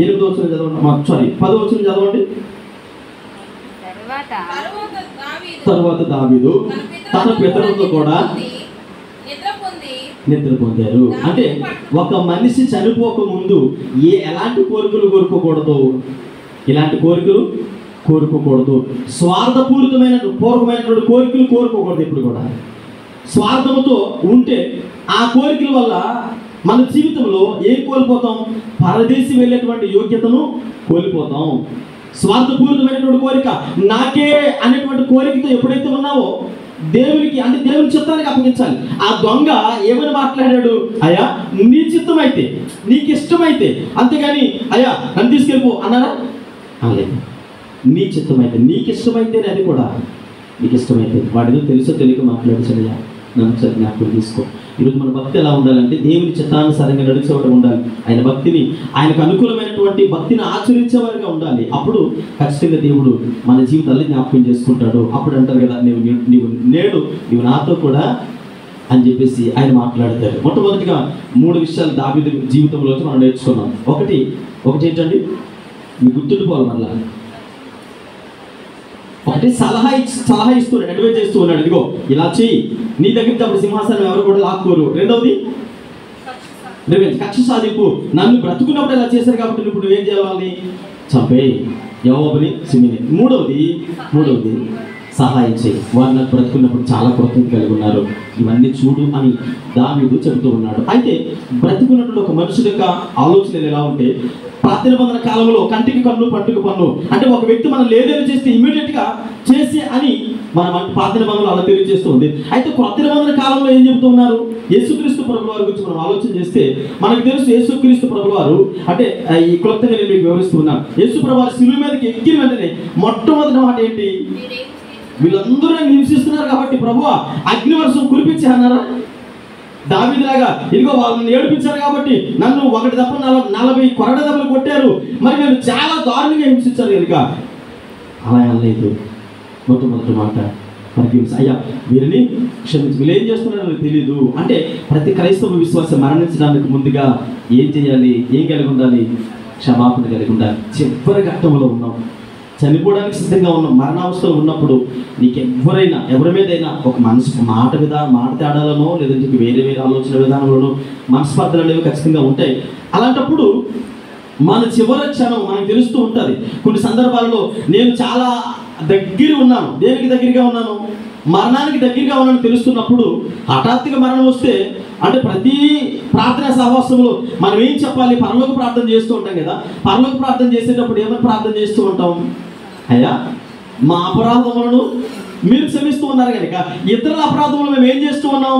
8వ వచనం చదవండి, 10వ వచనం చదవండి. తరువాత దావీదు తన పితరులతో కూడా నిద్ర పొందారు. అంటే ఒక మనిషి చనిపోక ముందు ఎలాంటి కోరికలు కోరుకోకూడదు, ఇలాంటి కోరికలు కోరుకోకూడదు. పూర్వకమైనటువంటి కోరికలు కోరుకోకూడదు. ఇప్పుడు కూడా స్వార్థముతో ఉంటే ఆ కోరికల వల్ల మన జీవితంలో ఏం కోల్పోతాం? పరదేశి వెళ్ళేటువంటి యోగ్యతను కోల్పోతాం. స్వార్థపూరితమైనటువంటి కోరిక, నాకే అనేటువంటి కోరికతో ఎప్పుడైతే ఉన్నావో దేవునికి, అంటే దేవుని చిత్తానికి అప్పగించాలి. ఆ దొంగ ఏమని మాట్లాడాడు? అయ్యా నీ చిత్తం అయితే, నీకు ఇష్టమైతే, అంతేగాని అయ్యా నన్ను తీసుకెళ్ళిపో అన్నారా? అనలేదు. నీ చిత్తం అయితే, నీకు ఇష్టమైతే, అది కూడా నీకు ఇష్టమైతే, వాడితో తెలుసో తెలియక మాట్లాడించడయ్యా, నన్ను ఒకసారి జ్ఞాపకం తీసుకో. ఈరోజు మన భక్తి ఎలా ఉండాలంటే దేవుని చిత్తానుసారంగా నడిచేవాడు ఉండాలి. ఆయన భక్తిని, ఆయనకు అనుకూలమైనటువంటి భక్తిని ఆచరించేవారుగా ఉండాలి. అప్పుడు ఖచ్చితంగా దేవుడు మన జీవితాన్ని జ్ఞాపకం చేసుకుంటాడు. అప్పుడు అంటారు కదా, నీవు నాతో కూడా అని చెప్పేసి ఆయన మాట్లాడతారు. మొట్టమొదటిగా 3 విషయాలు దావీదు జీవితంలో మనం నేర్చుకున్నాం. ఒకటి ఏంటండి, మీకు గుర్తుండిపోవాలి మళ్ళా. ఒకటి సలహా ఇస్తున్నాడు, అడ్వైజ్ చేస్తూ ఉన్నాడు. ఇదిగో ఇలా చెయ్యి, నీ దగ్గరికి అప్పుడు సింహాసనం ఎవరు కూడా లాక్కోరు. రెండవది కక్ష సాధింపు, నన్ను బ్రతుకున్నప్పుడు ఇలా చేశారు కాబట్టి ఇప్పుడు నువ్వేం చేయాలని? చంపేయి యోవాబుని, సిమిని. మూడవది సహాయం చేయి, వారు నాకు బ్రతుకున్నప్పుడు చాలా కృతజ్ఞత కలిగి ఉన్నారు, ఇవన్నీ చూడు అని దావీదు చెబుతూ ఉన్నాడు. అయితే బ్రతుకున్నటువంటి ఒక మనుషుల యొక్క ఆలోచనలు ఎలా ఉంటే, పాత నిబంధన కాలంలో కంటికి కన్ను పంటికి పన్ను, అంటే ఒక వ్యక్తి మనం లేదేదో చేస్తే ఇమీడియట్గా చేసి అని మనం పాత నిబంధనలు అలా తెలియజేస్తుంది. అయితే కొత్త నిబంధన కాలంలో ఏం చెబుతూ ఉన్నారు? యేసుక్రీస్తు ప్రభుల వారి గురించి మనం ఆలోచన చేస్తే మనకు తెలుసు. యేసుక్రీస్తు ప్రభుల వారు, అంటే ఈ క్లుప్తంగా నేను మీకు వివరిస్తున్నాను. యేసు ప్రభు వారు శిలువ మీదకి ఎక్కిన వెంటనే మొట్టమొదటి మాట ఏంటి? వీళ్ళందరూ హింసిస్తున్నారు కాబట్టి ప్రభువా అగ్నివర్షం కురిపించి అన్నారా? దావీదులాగా ఇదిగో వాళ్ళని ఏడిపించారు కాబట్టి నన్ను ఒకటి తప్ప 40 కొరడ దెబ్బలు కొట్టారు, మరి నేను చాలా దారుణంగా హింసించారు కనుక అలా అనలేదు. మొట్టమొదటి మాట పరిగెత్తి, అయ్యా వీరిని క్షమించి, వీళ్ళు ఏం చేస్తున్నారో తెలియదు. అంటే ప్రతి క్రైస్తవ విశ్వాసం మరణించడానికి ముందుగా ఏం చేయాలి? ఏం కలిగి ఉండాలి? క్షమాపణ కలిగి ఉండాలి. చివరి ఘట్టంలో ఉన్నాం, చనిపోవడానికి సిద్ధంగా ఉన్నాం, మరణావస్థలో ఉన్నప్పుడు నీకు ఎవరి మీదైనా ఒక మాట తేడాలనో లేదంటే వేరే ఆలోచన విధానంలోనో మనస్పర్ధలు అనేవి ఖచ్చితంగా ఉంటాయి. అలాంటప్పుడు మన చివరి క్షణం మనకు తెలుస్తూ ఉంటుంది. కొన్ని సందర్భాలలో నేను చాలా ఉన్నాను, దేనికి దగ్గరగా ఉన్నాను? మరణానికి దగ్గరగా ఉన్నాను తెలుస్తున్నప్పుడు హఠాత్తుగా మరణం వస్తే, అంటే ప్రతి ప్రార్థన సహవాసంలో మనం ఏం చెప్పాలి? పరలోక ప్రార్థన చేస్తూ ఉంటాం కదా. పరలోక ప్రార్థన చేసేటప్పుడు ఏమని ప్రార్థన చేస్తూ ఉంటాం? అయ్యా మా అపరాధములను మీరు క్షమిస్తూ ఉన్నారు కనుక ఇతరుల అపరాధములు మేము ఏం చేస్తూ ఉన్నాం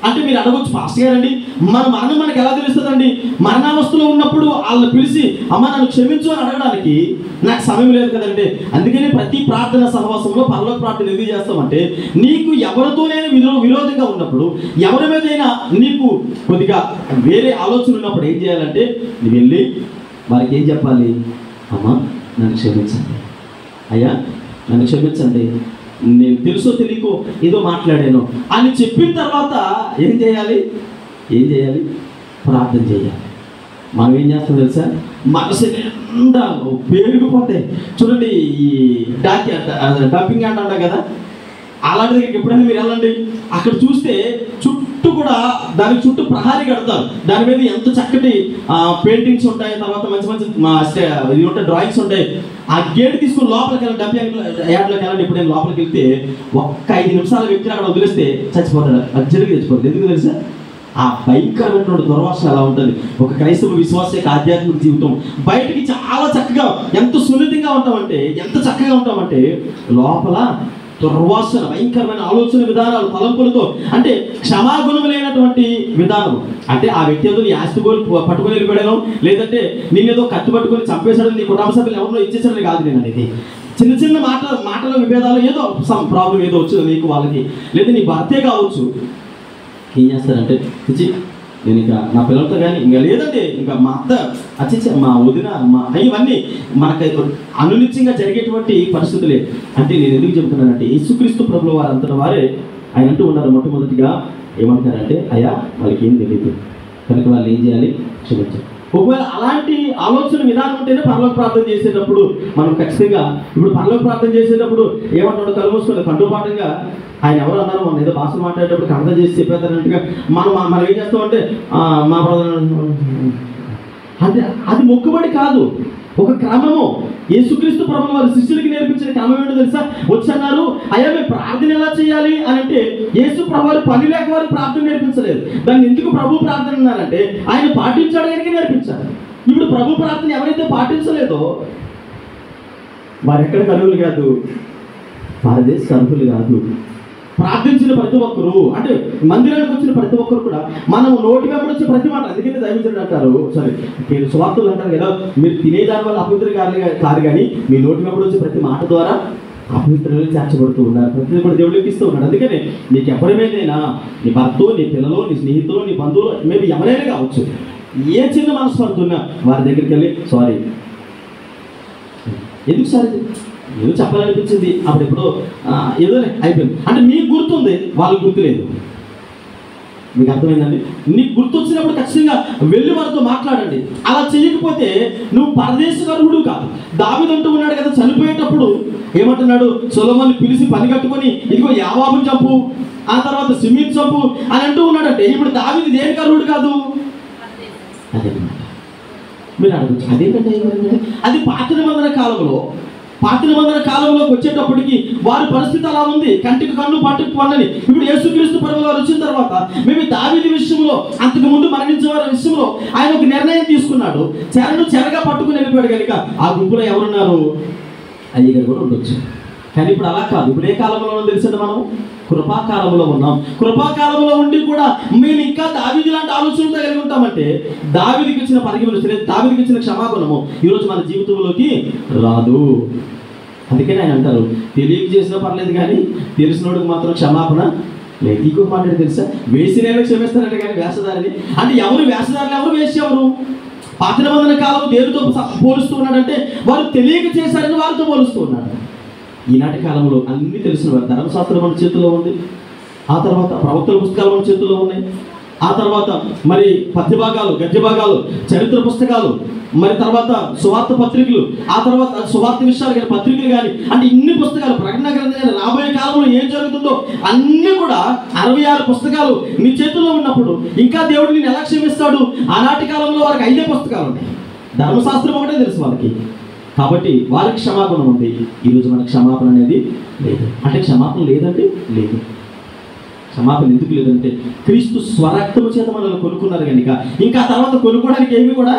అంటే, మీరు అడగొచ్చు, పాస్టర్ గారండి మన మరణం మనకు ఎలా తెలుస్తుందండి? మరణావస్థలో ఉన్నప్పుడు వాళ్ళని పిలిచి అమ్మ నన్ను క్షమించు అని అడగడానికి నాకు సమయం లేదు కదండి. అందుకని ప్రతి ప్రార్థన సహవాసంలో పరలోక ప్రార్థన ఎందుకు చేస్తామంటే, నీకు ఎవరితోనైనా విరోధంగా ఉన్నప్పుడు, ఎవరి మీదైనా నీకు కొద్దిగా వేరే ఆలోచన ఉన్నప్పుడు ఏం చేయాలంటే, నువ్వు వెళ్ళి వారికి ఏం చెప్పాలి? అమ్మ నన్ను క్షమించండి, అయ్యా నన్ను క్షమించండి, నేను తెలుసో తెలియకో ఏదో మాట్లాడాను అని చెప్పిన తర్వాత ఏం చేయాలి? ప్రార్థన చేయాలి. మనం ఏం చేస్తాం తెలుసా? మనసు నిండా పేరుకుపోతాయి. చూడండి, ఈ డంపింగ్ అంటాం కదా, అలాంటి దగ్గరికి ఎప్పుడైనా మీరు వెళ్ళండి, అక్కడ చూస్తే చుట్టూ కూడా దానికి చుట్టూ ప్రహారీ కడతారు. దాని మీద ఎంత చక్కటి పెయింటింగ్స్ ఉంటాయి, తర్వాత మంచి ఉంటాయి, డ్రాయింగ్స్ ఉంటాయి. ఆ గేట్ తీసుకుని లోపలికి వెళ్ళండి, యాడ్లోకి వెళ్ళండి. ఇప్పుడు నేను లోపలికి వెళ్తే ఒక్క 5 నిమిషాల వ్యక్తిని అక్కడ వదిలేస్తే చచ్చిపోతాడు, అర్జెంట్గా చచ్చిపోతుంది. ఎందుకు తెలుసా? ఆ భయంకరమైనటువంటి దుర్వాసన అలా ఉంటుంది. ఒక క్రైస్తవ విశ్వాస యొక్క ఆధ్యాత్మిక జీవితం బయటికి చాలా చక్కగా, ఎంత సున్నితంగా ఉంటామంటే, ఎంత చక్కగా ఉంటామంటే లోపల దుర్వాసన, భయంకరమైన ఆలోచన విధానాలు, తలంపులతో, అంటే క్షమాగుణం లేనటువంటి విధానం. అంటే ఆ వ్యక్తి ఏదో నీ ఆస్తి పట్టుకొని వెళ్ళిపోయాను, లేదంటే నేనేదో కత్తి పట్టుకొని చంపేశాడు, నీ కుటుంబ సభ్యులు ఎవరినో ఇచ్చేసాడని కాదు నేను అనేది. చిన్న మాటల విభేదాలు, ఏదో సమ్ ప్రాబ్లం ఏదో వచ్చింది నీకు, వాళ్ళకి, లేదా నీ భర్తే కావచ్చు. ఏం చేస్తారంటే నేను ఇంకా నా పిల్లలతో కానీ ఇంకా లేదంటే ఇంకా మా అత్త అచ్చే మా వదిన ఇవన్నీ మనకు అనునిత్యంగా జరిగేటువంటి పరిస్థితులే. అంటే నేను ఎందుకు చెబుతున్నానంటే యేసుక్రీస్తు ప్రభుల వారు అంతటి వారే ఆయన అంటూ ఉన్నారు. మొట్టమొదటిగా ఏమంటారంటే అయ్యా వాళ్ళకి ఏం తెలియదు కనుక వాళ్ళు ఏం చేయాలి, క్షమించాలి. ఒకవేళ అలాంటి ఆలోచన విధానం ఉంటేనే పరలోక ప్రార్థన చేసేటప్పుడు మనం ఖచ్చితంగా ఇప్పుడు పరలోక ప్రార్థన చేసేటప్పుడు ఏమంటాడు, కళ్ళు మూసుకొని కంఠపాఠంగా ఆయన ఎవరు అన్నారు మనం ఏదో భాషలు మాట్లాడేటప్పుడు కంఠ చేసి చెప్పేస్తారంటగా మనం ఏం చేస్తామంటే మా బ్రదర్ అంటే అది మొక్కుబడి కాదు, ఒక క్రమము. యేసుక్రీస్తు ప్రభువు వారి శిష్యులకి నేర్పించిన క్రమం ఏంటో తెలుసా? వచ్చన్నారు అయ్యా మేము ప్రార్థన ఎలా చేయాలి అని అంటే యేసు ప్రభు వారు పని లేక వారు ప్రార్థన నేర్పించలేదు. దాన్ని ఎందుకు ప్రభు ప్రార్థన అన్నారంటే ఆయన పాటించడానికి నేర్పించారు. ఇప్పుడు ప్రభు ప్రార్థన ఎవరైతే పాటించలేదో వారు ఎక్కడికి అర్హులు కాదు, భారతదేశ అర్హులు కాదు. ప్రార్థించిన ప్రతి ఒక్కరు అంటే మందిరానికి వచ్చిన ప్రతి ఒక్కరు కూడా మనం నోటి వెంబడి వచ్చే ప్రతి మాట, అందుకని దైవజనుడు అంటారు, సరే మీరు సువార్తలు అంటారు కదా, మీరు తినేదాని వల్ల అపవిత్ర కాదు కానీ మీ నోటి వెంబడి వచ్చే ప్రతి మాట ద్వారా అపవిత్రులు చేర్చబడుతూ ఉన్నారు, ప్రతి కూడా దేవుడికి ఇస్తూ ఉన్నాడు. అందుకని నీకు ఎవరిమైనా నీ భర్త, నీ పిల్లలు, నీ స్నేహితులు, నీ బంధువులు, మేబీ ఎవరైనా కావచ్చు, ఏ చిన్న మనస్పర్ధ ఉన్నా వారి దగ్గరికి వెళ్ళి సారీ ఎందుకు సారీ ఏదో చెప్పాలనిపించింది అప్పుడు ఎప్పుడో ఏదో అయిపోయింది అంటే మీకు గుర్తుంది, వాళ్ళకి గుర్తులేదు. మీకు అర్థమైందండి? నీకు గుర్తు వచ్చినప్పుడు ఖచ్చితంగా వెళ్ళి వారితో మాట్లాడండి. అలా చేయకపోతే నువ్వు పరదేశకరుడు కాదు. దావీదు అంటూ ఉన్నాడు కదా, చనిపోయేటప్పుడు ఏమంటున్నాడు, సొలొమోను పిలిచి పని కట్టుకొని ఇదిగో యావాబుని చంపు, ఆ తర్వాత సిమీని చంపు అని అంటూ ఉన్నాడంటే ఇప్పుడు దావీదు దేనికి అర్హుడు కాదు? అదే మీరు అడగచ్చు అదేంటంటే అది పాత నిబంధన కాలంలోకి వచ్చేటప్పటికి వారి పరిస్థితి అలా ఉంది, కంటికి కన్ను పట్టుకు పన్నని. ఇప్పుడు యేసుక్రీస్తు ప్రభువు వారు వచ్చిన తర్వాత మేము దావీదు విషయంలో అంతకు ముందు మరణించే వారి విషయంలో ఆయన ఒక నిర్ణయం తీసుకున్నాడు, చెరగా పట్టుకుని వెళ్ళిపోయాడు. కనుక ఆ గుంపులో ఎవరున్నారు? అయ్యగారు కూడా ఉండొచ్చు. కానీ ఇప్పుడు అలా కాదు. ఇప్పుడు ఏ కాలంలో తెలిసింది, మనం కృపాకాలంలో ఉన్నాం. కృపాకాలంలో ఉండి కూడా మేము ఇంకా దావీదు లాంటి ఆలోచనలతో కలిగి ఉంటామంటే దావీదుకి ఇచ్చిన పరిగణన, దావీదుకి ఇచ్చిన క్షమాగుణము ఈరోజు మన జీవితంలోకి రాదు. అందుకని ఆయన అంటారు తెలియక చేసినా పర్లేదు కానీ తెలిసినోడికి మాత్రం క్షమాపణ లేదు. ఇంకొక మాట తెలుసా, వేసినేలా క్షమిస్తారంటే కానీ వేషధారిని అంటే ఎవరు వేషధారులు, ఎవరు వేసి ఎవరు? పాత నిబంధన కాలం దేనితో పోలుస్తూ ఉన్నాడంటే వారు తెలియక చేశారని వారితో పోలుస్తూ ఉన్నాడు. ఈనాటి కాలంలో అన్నీ తెలిసిన వారు, ధర్మశాస్త్రం మన చేతుల్లో ఉంది, ఆ తర్వాత ప్రవక్తల పుస్తకాలు మన చేతుల్లో ఉన్నాయి, ఆ తర్వాత మరి పద్య భాగాలు, గద్య భాగాలు, చరిత్ర పుస్తకాలు, మరి తర్వాత సువార్త పత్రికలు, ఆ తర్వాత సువార్త విషయాలు కానీ పత్రికలు కానీ అంటే ఇన్ని పుస్తకాలు, ప్రకటన గ్రంథం కానీ రాబోయే కాలంలో ఏం జరుగుతుందో అన్నీ కూడా 66 పుస్తకాలు నీ చేతుల్లో ఉన్నప్పుడు ఇంకా దేవుడు నేను ఎలా క్షమిస్తాడు? ఆనాటి కాలంలో వారికి 5 పుస్తకాలు ఉన్నాయి, ధర్మశాస్త్రం ఒకటే తెలుసు వాళ్ళకి. కాబట్టి వారికి క్షమాపణ ఉంది, ఈరోజు మనకు క్షమాపణ అనేది లేదు. అంటే క్షమాపణ లేదంటే లేదు. క్షమాపణ ఎందుకు లేదంటే క్రీస్తు స్వరక్తము చేత మనల్ని కొనుక్కున్నారు కనుక ఇంకా తర్వాత కొనుక్కోవడానికి ఏమీ కూడా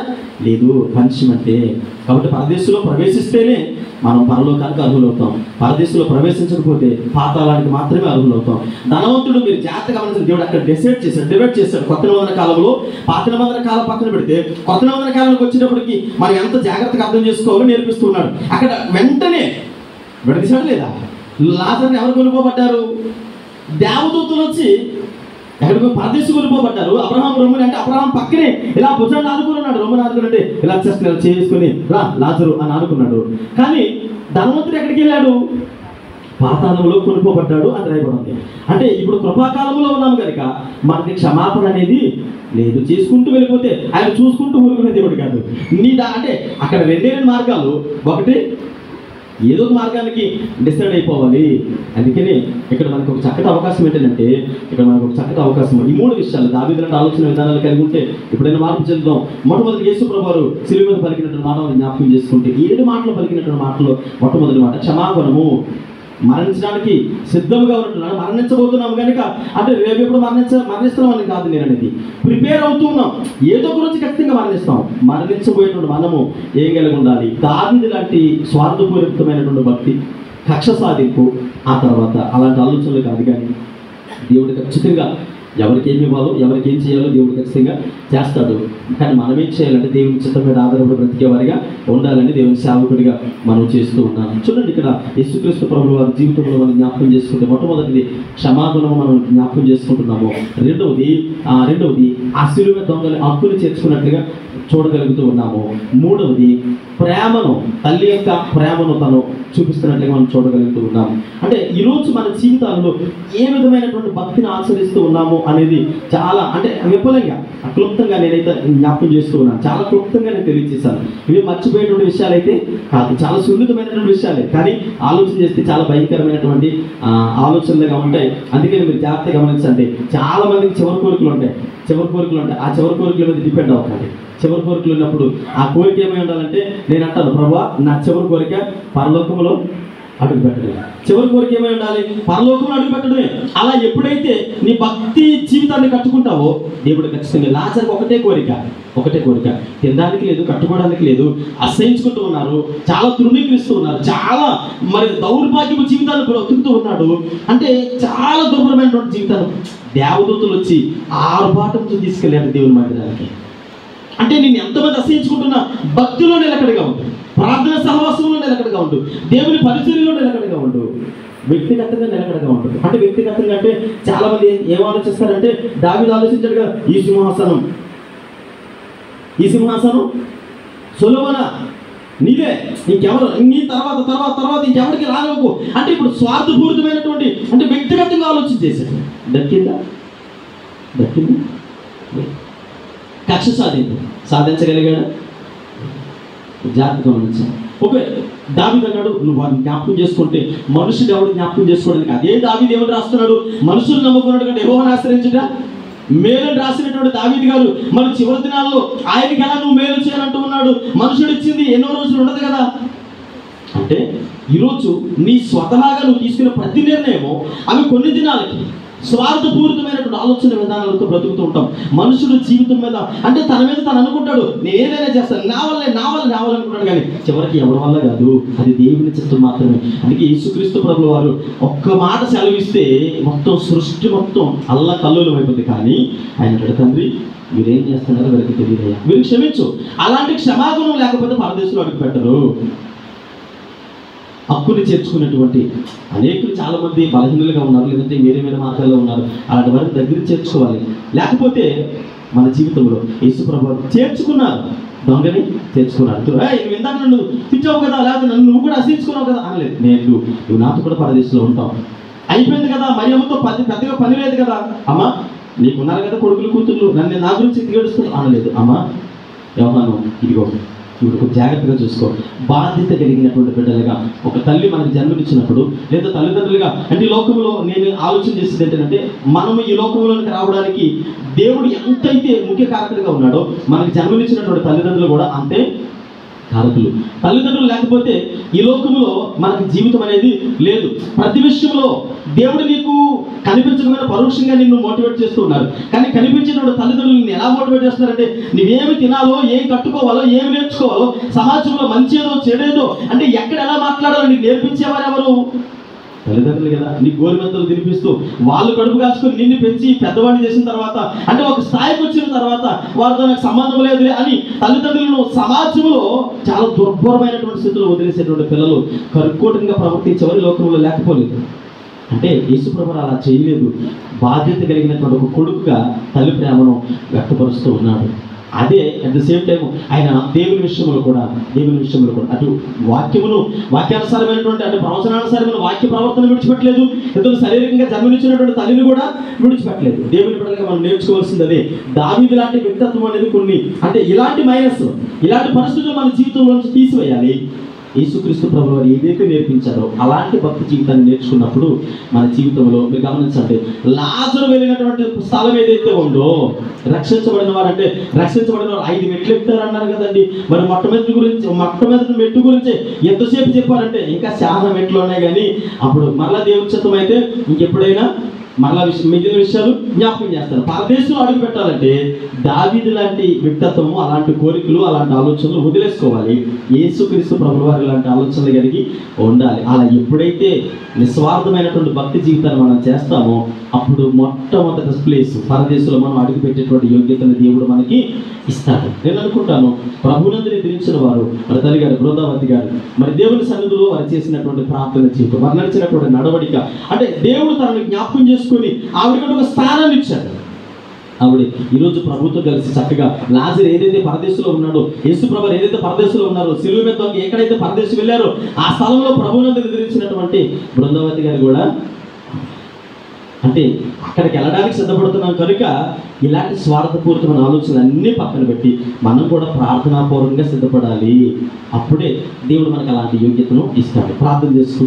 లేదు, పనిష్మెంటే. కాబట్టి పరదేశంలో ప్రవేశిస్తేనే మనం పరలోకానికి అర్హులవుతాం, పరదేశంలో ప్రవేశించకపోతే పాతాళానికి మాత్రమే అర్హులవుతాం. ధనవంతుడు మీరు జాగ్రత్తగా గమనించిన దేవుడు అక్కడ డివైడ్ చేశాడు. కొత్త నిబంధన కాలంలో పాత నిబంధన కాలం పక్కన పెడితే కొత్త నిబంధన కాలంలోకి వచ్చేటప్పటికి మనం ఎంత జాగ్రత్తగా అర్థం చేసుకోవాలో నేర్పిస్తున్నాడు. అక్కడ వెంటనే విడదీశాడు లేదా? లాజరుని ఎవరు కొనుక్కోబడ్డారు? దేవదూతలు వచ్చి ఎక్కడికి పరదేశం కొనుక్కోబడ్డారు. అబ్రహాం రొమ్ముని అంటే అబ్రహాం పక్కనే ఇలా భుజాన్ని ఆదుకున్నాడు. రొమ్ముని ఆదుకున్నట్టే ఇలా చేసుకుని రా లాజరు అని ఆదుకున్నాడు. కానీ ధనవంతుడు ఎక్కడికి వెళ్ళాడు? పాతాళంలో కొనుక్కోబడ్డాడు అని రాయబడింది. అంటే ఇప్పుడు కృపాకాలంలో ఉన్నాము కనుక మనకి క్షమాపణ అనేది లేదు. చేసుకుంటూ వెళ్ళిపోతే ఆయన చూసుకుంటూ ఊరుకునే దేవుడు కాదు. అంటే అక్కడ 2 మార్గాలు, ఒకటి ఏదో ఒక మార్గానికి డిసైడ్ అయిపోవాలి. అందుకని ఇక్కడ మనకు ఒక చక్కటి అవకాశం ఏంటంటే ఈ 3 విషయాలు దావీదు లాంటి ఆలోచన విధానాలు కలిగి ఉంటే ఎప్పుడైనా మార్పు చెందుదాం. మొట్టమొదటి యేసు ప్రభువారు సిలువ మీద పలికినటువంటి మాటలు జ్ఞాపకం చేసుకుంటే 7 మాటలు పలికినటువంటి మాటలు మొట్టమొదటి మాట క్షమాపణము. మరణించడానికి సిద్ధంగా ఉంటున్నాను, మరణించబోతున్నాము కనుక అంటే రేపు ఎప్పుడు మరణిస్తున్నామని కాదు నేను అనేది, ప్రిపేర్ అవుతున్నాం. ఏదో గురించి ఖచ్చితంగా మరణించబోయేటువంటి మనము ఏం కలిగి ఉండాలి? దావీదు లాంటి స్వార్థపూరితమైనటువంటి భక్తి, కక్ష సాధింపు, ఆ తర్వాత అలాంటి ఆలోచనలు కాదు కానీ దేవుడు ఖచ్చితంగా ఎవరికి ఏమి ఇవ్వాలో, ఎవరికి ఏం చేయాలో దేవుడు ఖచ్చితంగా చేస్తాడు. కానీ మనం ఏం చేయాలంటే దేవుని చిత్తం మీద ఆధారపడి బ్రతికేవారిగా ఉండాలని దేవుని సేవకుడిగా మనం చేస్తూ ఉన్నాం. చూడండి, ఇక్కడ యేసుక్రీస్తు ప్రభువు వారి జీవితంలో మనం జ్ఞాపకం చేసుకుంటే మొట్టమొదటిది క్షమాగుణం మనం జ్ఞాపకం చేసుకుంటున్నాము. రెండవది ఆ సిలువ దొంగలు హక్కులు చేర్చుకున్నట్లుగా చూడగలుగుతూ ఉన్నాము. మూడవది ప్రేమను, తల్లి యొక్క ప్రేమను తను చూపిస్తున్నట్లుగా మనం చూడగలుగుతూ ఉన్నాము. అంటే ఈరోజు మన జీవితాల్లో ఏ విధమైనటువంటి భక్తిని ఆచరిస్తూ ఉన్నాము అనేది చాలా విపులంగా క్లుప్తంగా నేనైతే జ్ఞాపకం చేస్తూ ఉన్నాను. చాలా క్లుప్తంగా నేను తెలియజేశాను. ఇవి మర్చిపోయేటువంటి విషయాలు అయితే కాదు, చాలా సున్నితమైనటువంటి విషయాలే, కానీ ఆలోచన చేస్తే చాలా భయంకరమైనటువంటి ఆలోచనలుగా ఉంటాయి. అందుకని మీరు జాగ్రత్తగా గమనించండి. చాలా మందికి చివరి కోరికలు ఉంటాయి. ఆ చివరి కోరికల మీద డిపెండ్ అవ్వకండి. చివరి కోరికలు ఉన్నప్పుడు ఆ కోరిక ఏమై ఉండాలంటే, నేను అంటాను, ప్రభువా నా చివరి కోరిక పరలోకంలో అడుగు పెట్టడమే. చివరి కోరిక ఏమై ఉండాలి? పరలోకంలో అడుగు పెట్టడమే. అలా ఎప్పుడైతే నీ భక్తి జీవితాన్ని కట్టుకుంటావో దేవుడు ఖచ్చితంగా. లాజరుకు ఒకటే కోరిక, తినడానికి లేదు, కట్టుకోవడానికి లేదు, అసహించుకుంటూ ఉన్నారు, చాలా తృణీకరిస్తూ ఉన్నారు, చాలా దౌర్భాగ్యపు జీవితాన్ని బ్రతుకుతూ ఉన్నాడు. అంటే చాలా దుర్భరమైనటువంటి జీవితాలు. దేవదూతలు వచ్చి ఆర్భాటంతో తీసుకెళ్ళాడు దేవుని మందిరానికి. అంటే నేను ఎంతమంది అసహించుకుంటున్నా భక్తిలో నిలకడగా ఉండు, ప్రార్థన సహవాసంలో నిలకడగా ఉండు, దేవుని పరిచర్యలో నిలకడగా ఉండు, వ్యక్తిగతంగా నిలకడగా ఉంటుంది. అంటే వ్యక్తిగతంగా అంటే చాలా మంది ఏం ఆలోచిస్తారంటే, దావీదు ఆలోచించాడుగా, ఈ సింహాసనం సొలొమోనా నీదే, ఇంకెవరు, నీ తర్వాత ఇంకెవరికి రాలేవు. అంటే ఇప్పుడు స్వార్థపూరితమైనటువంటి అంటే వ్యక్తిగతంగా ఆలోచన చేశాడు. దక్కిందా? కక్ష సాధించగలిగాడు. జాగ్రత్తగా గమనించాను. ఓకే, దావీదు అన్నాడు, నువ్వు వాడిని జ్ఞాపకం చేసుకుంటే మనుషుడు ఎవరు జ్ఞాపకం చేసుకోవడానికి? అదే దావీదు ఏమని రాస్తున్నాడు? మనుషులు నమ్ముకున్నాడు కంటే యెహోవాను ఆశ్రయించుట మేలు రాసినటువంటి దావీదు గారు మరి చివరి దినాల్లో ఆయనకి ఎలా నువ్వు మేలు చేయాలంటూ ఉన్నాడు. మనుషుడు ఇచ్చింది ఎన్నో రోజులు ఉండదు కదా. అంటే ఈరోజు నీ స్వతహాగా నువ్వు తీసుకునే ప్రతి నిర్ణయము అవి కొన్ని దినాలకి స్వార్థపూరితమైనటువంటి ఆలోచన విధానాలతో బ్రతుకుతూ ఉంటాం. మనుషుడు జీవితం మీద అంటే తన మీద తను అనుకుంటాడు, నేను ఏదైనా చేస్తాను, నా వల్ల అనుకుంటాడు, కానీ చివరికి ఎవరి వల్ల కాదు, అది దేవుని చిత్తం మాత్రమే. అందుకే యేసుక్రీస్తు ప్రభువు వారు ఒక్క మాట సెలవిస్తే మొత్తం సృష్టి మొత్తం అల్లకల్లోలం అయిపోతుంది. కానీ ఆయన తండ్రి మీరేం చేస్తున్నారో వీరికి తెలియదయ్యా, మీరు క్షమించు. అలాంటి క్షమాగుణం లేకపోతే పరదేశంలో అడుగు పెట్టరు. హక్కుని చేర్చుకున్నటువంటి అనేకులు చాలా మంది బలహీనులుగా ఉన్నారు, లేదంటే వేరే మార్గాల్లో ఉన్నారు. అలాంటి వారిని దగ్గర చేర్చుకోవాలి. లేకపోతే మన జీవితంలో యేసు ప్రభువు చేర్చుకున్నారు, దొంగని చేర్చుకున్నాడు. నువ్వు ఇందాక నన్ను తిట్టావు కదా, లేకపోతే నన్ను నువ్వు కూడా అసహించుకున్నావు కదా అనలేదు. నువ్వు నాతో కూడా పరదేశంలో ఉంటావు, అయిపోయింది కదా, మరియమ్మతో పెద్దగా పని లేదు కదా, అమ్మా నీకున్నారు కదా కొడుకులు కూతుర్లు, నా గురించి ఏడుస్తున్నావు అనలేదు. అమ్మా యోహాను ఇదిగో ఇప్పుడు జాగ్రత్తగా చూసుకో. బాధ్యత కలిగినటువంటి బిడ్డలుగా ఒక తల్లి మనకు జన్మనిచ్చినప్పుడు, లేదా తల్లిదండ్రులుగా అంటే ఈ లోకంలో నేను ఆలోచన చేసేది ఏంటంటే, మనము ఈ లోకంలోనికి రావడానికి దేవుడు ఎంతైతే ముఖ్య కారకుడిగా ఉన్నాడో, మనకు జన్మనిచ్చినటువంటి తల్లిదండ్రులు కూడా అంతే కారకులు. తల్లిదండ్రులు లేకపోతే ఈ లోకంలో మనకి జీవితం అనేది లేదు. ప్రతి విషయంలో దేవుడు నీకు కనిపించకపోయినా పరోక్షంగా నిన్ను మోటివేట్ చేస్తూ ఉన్నారు. కానీ కనిపించినప్పుడు తల్లిదండ్రులు నిన్ను ఎలా మోటివేట్ చేస్తున్నారంటే, నువ్వేమి తినాలో, ఏం కట్టుకోవాలో, ఏమి నేర్చుకోవాలో, సమాజంలో మంచేదో చెడేదో అంటే ఎక్కడ ఎలా మాట్లాడాలో నీకు నేర్పించేవారు ఎవరు? తల్లిదండ్రులు కదా. నీ గోరుమెత్తలు తినిపిస్తూ వాళ్ళు కడుపు కాచుకొని నిన్ను పెంచి పెద్దవాడిని చేసిన తర్వాత, అంటే ఒక స్థాయికి వచ్చిన తర్వాత వారితో నాకు సంబంధం లేదు అని తల్లిదండ్రులను సమాజంలో చాలా దుర్భరమైనటువంటి స్థితిలో వదిలేసేటువంటి పిల్లలు కర్కోటంగా ప్రవర్తించేవారు లోకంలో లేకపోలేదు. అంటే యేసు ప్రభువు అలా చేయలేదు. బాధ్యత కలిగినటువంటి ఒక కొడుకుగా తల్లి ప్రేమను వ్యక్తపరుస్తూ ఉన్నాడు. అదే అట్ ద సేమ్ టైం ఆయన దేవుని విషయంలో కూడా అటు వాక్యానుసారమైనటువంటి అంటే ప్రవచనానుసారమైన వాక్య ప్రవర్తన విడిచిపెట్టలేదు. ఇతను శారీరకంగా జన్మనిచ్చినటువంటి తల్లిని కూడా విడిచిపెట్టలేదు. దేవుని పరంగా మనం నేర్చుకోవాల్సింది అదే. దావీదు లాంటి వ్యక్తిత్వం అనేది కొన్ని అంటే ఇలాంటి పరిస్థితులు మన జీవితంలో నుంచి తీసివేయాలి. యేసుక్రీస్తు ప్రభువు వారు ఏదైతే నేర్పించారో అలాంటి భక్తి జీవితాన్ని నేర్చుకున్నప్పుడు మన జీవితంలో మీరు గమనించండి, లాజరు వెళ్ళినటువంటి స్థలం ఏదైతే ఉందో, రక్షించబడిన వారు 5 మెట్లు ఎక్కుతారు అన్నారు కదండి. మరి మొట్టమొదటి మెట్టు గురించి ఎంతసేపు చెప్పారంటే ఇంకా చాలా మెట్లు ఉన్నాయి. కానీ అప్పుడు మరలా దేవుని చిత్తం అయితే ఇంకెప్పుడైనా మరలా మిగిలిన విషయాలు జ్ఞాపకం చేస్తాను. పరదేశంలో అడుగు పెట్టాలంటే దావీదు లాంటి వ్యక్తిత్వము, అలాంటి కోరికలు, అలాంటి ఆలోచనలు వదిలేసుకోవాలి. యేసుక్రీస్తు ప్రభుల వారి లాంటి ఆలోచనలు కలిగి ఉండాలి. అలా ఎప్పుడైతే నిస్వార్థమైనటువంటి భక్తి జీవితాన్ని మనం చేస్తామో అప్పుడు మొట్టమొదటి ప్లేస్ పరదేశంలో మనం అడుగు పెట్టేటువంటి యోగ్యతను దేవుడు మనకి ఇస్తాడు. నేను అనుకుంటాను ప్రభునందు నిద్రించిన వారు మన తల్లి గారు బృందావతి గారు మరి దేవుని సన్నిధిలో వారు చేసినటువంటి ప్రార్థన జీవితం, వారు నడిచినటువంటి నడవడిక, అంటే దేవుడు తనను జ్ఞాపకం చేసుకుని ఆవిడకి ఒక స్థానాన్ని ఇచ్చాడు. ఆవిడ ఈరోజు ప్రభుత్వం కలిసి చక్కగా లాజరు ఏదైతే పరదేశంలో ఉన్నాడో, యేసు ప్రభు ఏదైతే పరదేశంలో ఉన్నారో, సిలువ మీద ఎక్కడైతే పరదేశం వెళ్ళారో ఆ స్థలంలో ప్రభువునందు నిద్రించినటువంటి బృందావతి గారు కూడా, అంటే అక్కడికి వెళ్ళడానికి సిద్ధపడుతున్నాం కనుక ఇలాంటి స్వార్థపూరితమైన ఆలోచనలు అన్నీ పక్కన పెట్టి మనం కూడా ప్రార్థనాపూర్వకంగా సిద్ధపడాలి. అప్పుడే దేవుడు మనకు అలాంటి యోగ్యతను ఇస్తాడు. ప్రార్థన చేసుకుంటాం.